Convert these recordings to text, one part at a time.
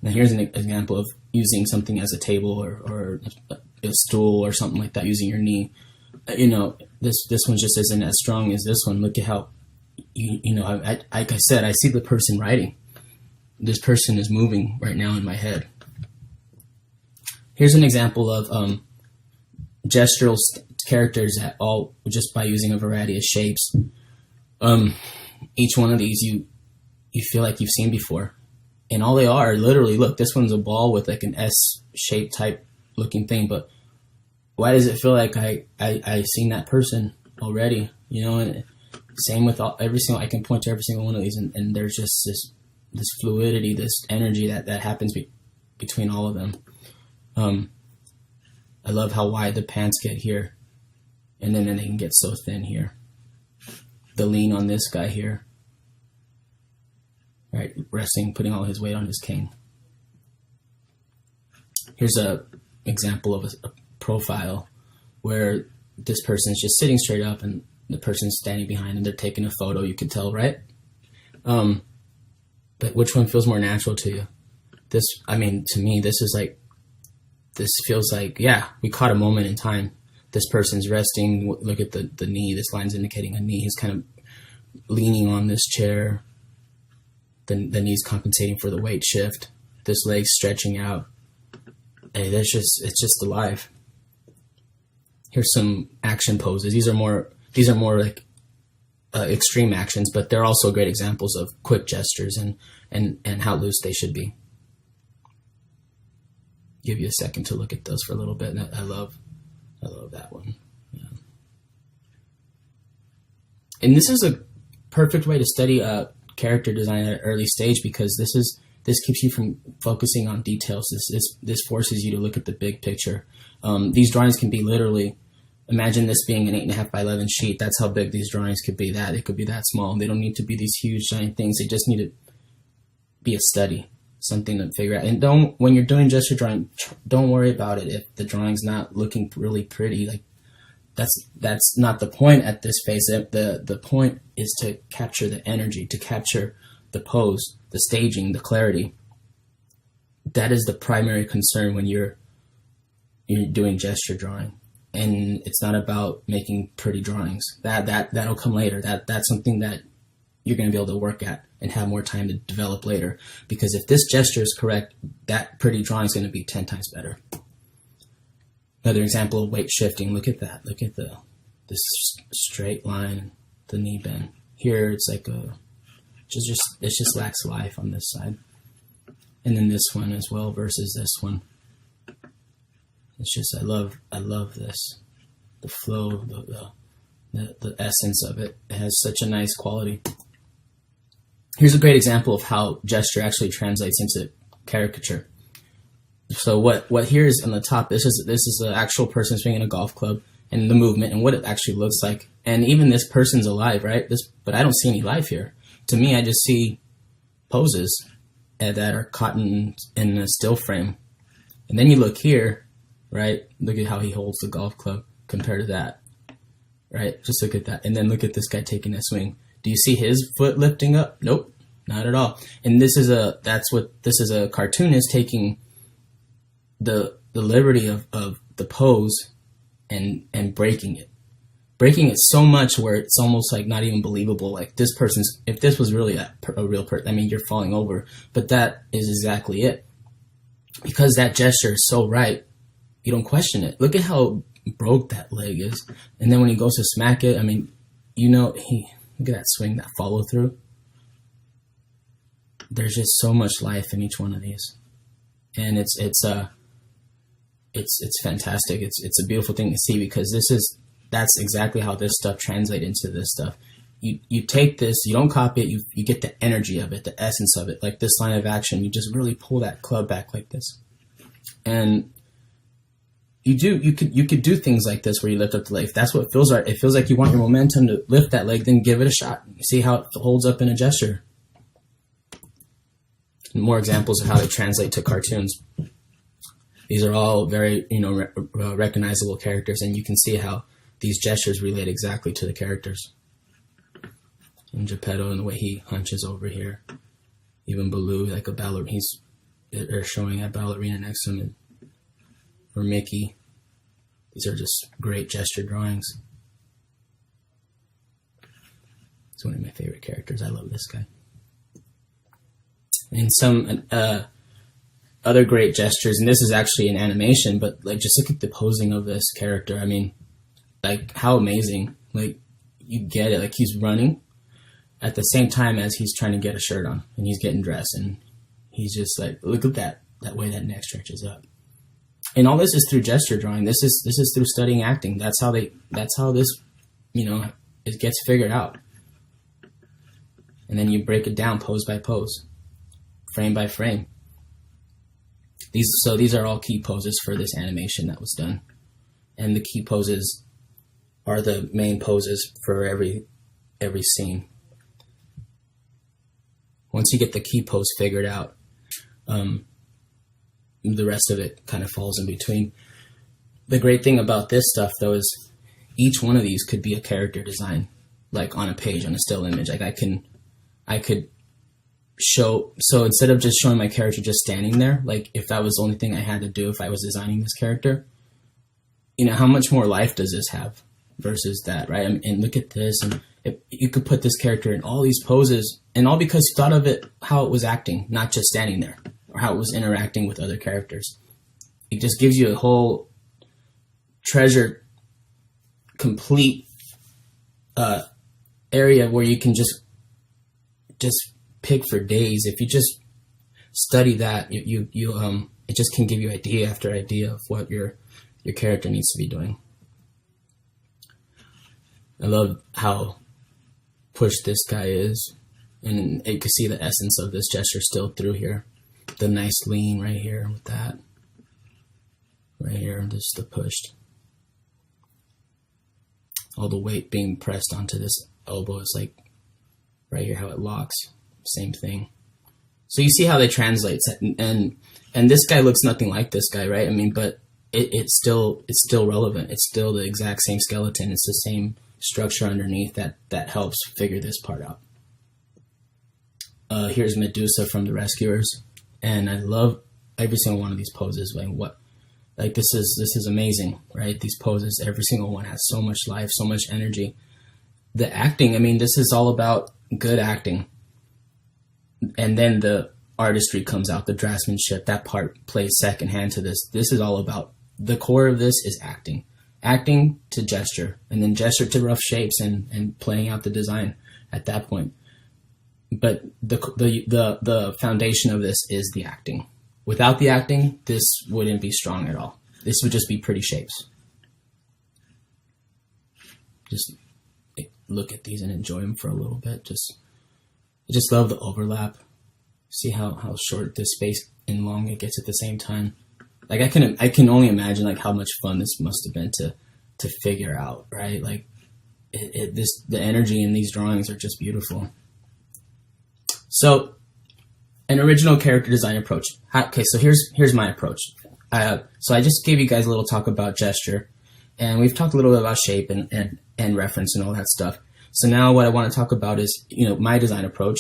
Now here's an example of using something as a table or a stool or something like that, using your knee. This one just isn't as strong as this one. Look at how, like I said, I see the person writing. This person is moving right now in my head. Here's an example of gestural characters that all just by using a variety of shapes. Each one of these you feel like you've seen before. And all they are, literally, look, this one's a ball with like an S-shaped type looking thing, but why does it feel like I've seen that person already? And same with every single, I can point to every single one of these, and there's just this fluidity, this energy that happens between all of them. I love how wide the pants get here, and then they can get so thin here. The lean on this guy here. Right, resting, putting all his weight on his cane. Here's a example of a profile where this person's just sitting straight up and the person's standing behind and they're taking a photo. You can tell, right? But which one feels more natural to you? To me, this feels like, yeah, we caught a moment in time. This person's resting. Look at the knee. This line's indicating a knee. He's kind of leaning on this chair. The knee's compensating for the weight shift. This leg's stretching out. Hey, it's just alive. Here's some action poses. These are more like extreme actions, but they're also great examples of quick gestures and how loose they should be. Give you a second to look at those for a little bit. I love that one. Yeah. And this is a perfect way to study character design at an early stage, because this keeps you from focusing on details. This forces you to look at the big picture. These drawings can be literally, imagine this being an 8.5 by 11 sheet. That's how big these drawings could be. It could be that small. They don't need to be these huge giant things. They just need to be a study, something to figure out. And when you're doing gesture drawing, don't worry about it if the drawing's not looking really pretty. Like that's not the point at this phase. The point is to capture the energy, to capture the pose, the staging, the clarity. That is the primary concern when you're doing gesture drawing. And it's not about making pretty drawings. That'll come later. That's something that you're going to be able to work at and have more time to develop later. Because if this gesture is correct, that pretty drawing is going to be 10 times better. Another example of weight shifting. Look at that. Look at this straight line, the knee bend. Here it's like it just lacks life on this side. And then this one as well versus this one. It's just, I love this. The flow, the essence of it. It has such a nice quality. Here's a great example of how gesture actually translates into caricature. So what here is on the top, this is the actual person swinging a golf club and the movement and what it actually looks like. And even this person's alive, right? But I don't see any life here. To me, I just see poses that are caught in a still frame. And then you look here, right? Look at how he holds the golf club compared to that, right? Just look at that. And then look at this guy taking a swing. Do you see his foot lifting up? Nope, not at all. And this is a cartoonist taking the liberty of the pose and breaking it so much where it's almost like not even believable. Like this person's, if this was really a real person, I mean, you're falling over, but that is exactly it. Because that gesture is so right, you don't question it. Look at how broke that leg is. And then when he goes to smack it, I mean, look at that swing, that follow through. There's just so much life in each one of these. And it's fantastic. It's a beautiful thing to see, because that's exactly how this stuff translates into this stuff. You take this, you don't copy it, you get the energy of it, the essence of it. Like this line of action, you just really pull that club back like this. And you could do things like this where you lift up the leg. If that's what feels right, it feels like you want your momentum to lift that leg, then give it a shot. See how it holds up in a gesture. And more examples of how they translate to cartoons. These are all very, recognizable characters, and you can see how these gestures relate exactly to the characters. And Geppetto and the way he hunches over here. Even Baloo, like a ballerina, are showing a ballerina next to him, or Mickey. These are just great gesture drawings. It's one of my favorite characters. I love this guy. And some other great gestures, and this is actually an animation, but like just look at the posing of this character. I mean, like how amazing. Like you get it. Like he's running at the same time as he's trying to get a shirt on, and he's getting dressed, and he's just like, look at that way that neck stretches up. And all this is through gesture drawing. This is through studying acting. That's how this, it gets figured out. And then you break it down pose by pose, frame by frame. These are all key poses for this animation that was done. And the key poses are the main poses for every scene. Once you get the key pose figured out, the rest of it kind of falls in between. The great thing about this stuff, though, is each one of these could be a character design, like on a page, on a still image. Like I could show, so instead of just showing my character just standing there, like if that was the only thing I had to do if I was designing this character, how much more life does this have versus that, right? And look at this, and you could put this character in all these poses, and all because you thought of it how it was acting, not just standing there, or how it was interacting with other characters. It just gives you a whole treasure, complete area where you can just pick for days. If you just study that, you it just can give you idea after idea of what your character needs to be doing. I love how pushed this guy is, and you can see the essence of this gesture still through here. The nice lean right here with that. Right here, this is the pushed. All the weight being pressed onto this elbow is like right here how it locks. Same thing. So you see how they translate, and this guy looks nothing like this guy, right? I mean, but it's still relevant. It's still the exact same skeleton. It's the same structure underneath that helps figure this part out. Here's Medusa from The Rescuers, and I love every single one of these poses. Like this is amazing, right? These poses, every single one has so much life, so much energy. The acting, I mean, this is all about good acting. And then the artistry comes out, the draftsmanship, that part plays second hand to this. This is all about, the core of this is acting. Acting to gesture, and then gesture to rough shapes and playing out the design at that point. But the foundation of this is the acting. Without the acting, this wouldn't be strong at all. This would just be pretty shapes. Just look at these and enjoy them for a little bit. I just love the overlap. See how short this space and long it gets at the same time. Like I can only imagine like how much fun this must have been to figure out, right? Like the energy in these drawings are just beautiful. So an original character design approach. Okay, so here's my approach. So I just gave you guys a little talk about gesture, and we've talked a little bit about shape and reference and all that stuff. So now what I want to talk about is, my design approach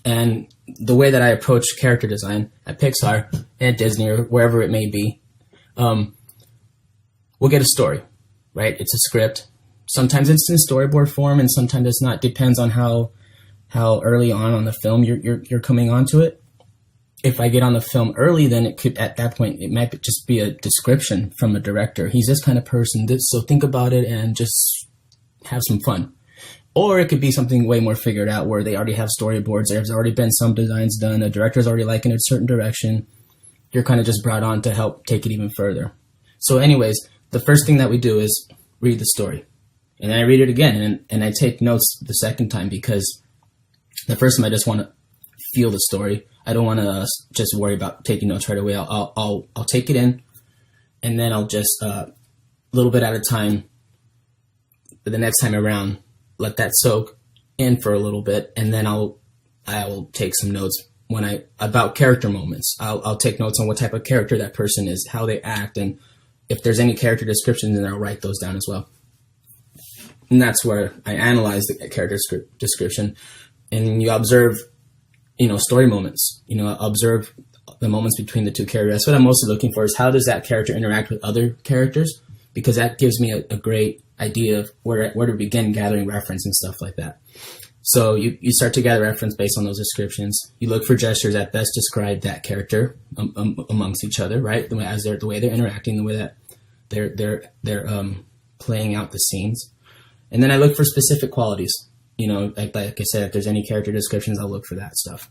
and the way that I approach character design at Pixar, at Disney, or wherever it may be. We'll get a story, right? It's a script. Sometimes it's in storyboard form, and sometimes it's not. Depends on how early on the film you're coming onto it. If I get on the film early, then it could, at that point, it might just be a description from a director. He's this kind of person, so think about it and just have some fun. Or it could be something way more figured out where they already have storyboards. There's already been some designs done. A director's already liking a certain direction. You're kind of just brought on to help take it even further. So anyways, the first thing that we do is read the story. And then I read it again, and I take notes the second time, because the first time I just want to feel the story. I don't want to just worry about taking notes right away. I'll take it in, and then I'll just a little bit at a time. The next time around, let that soak in for a little bit, and then I will take some notes about character moments. I'll take notes on what type of character that person is, how they act, and if there's any character descriptions, then I'll write those down as well. And that's where I analyze the character description, and you observe, story moments. Observe the moments between the two characters. That's what I'm mostly looking for, is how does that character interact with other characters? Because that gives me a great idea of where to begin gathering reference and stuff like that. So you start to gather reference based on those descriptions. You look for gestures that best describe that character amongst each other, right? The way they're interacting, the way that they're playing out the scenes. And then I look for specific qualities. Like I said, if there's any character descriptions, I'll look for that stuff.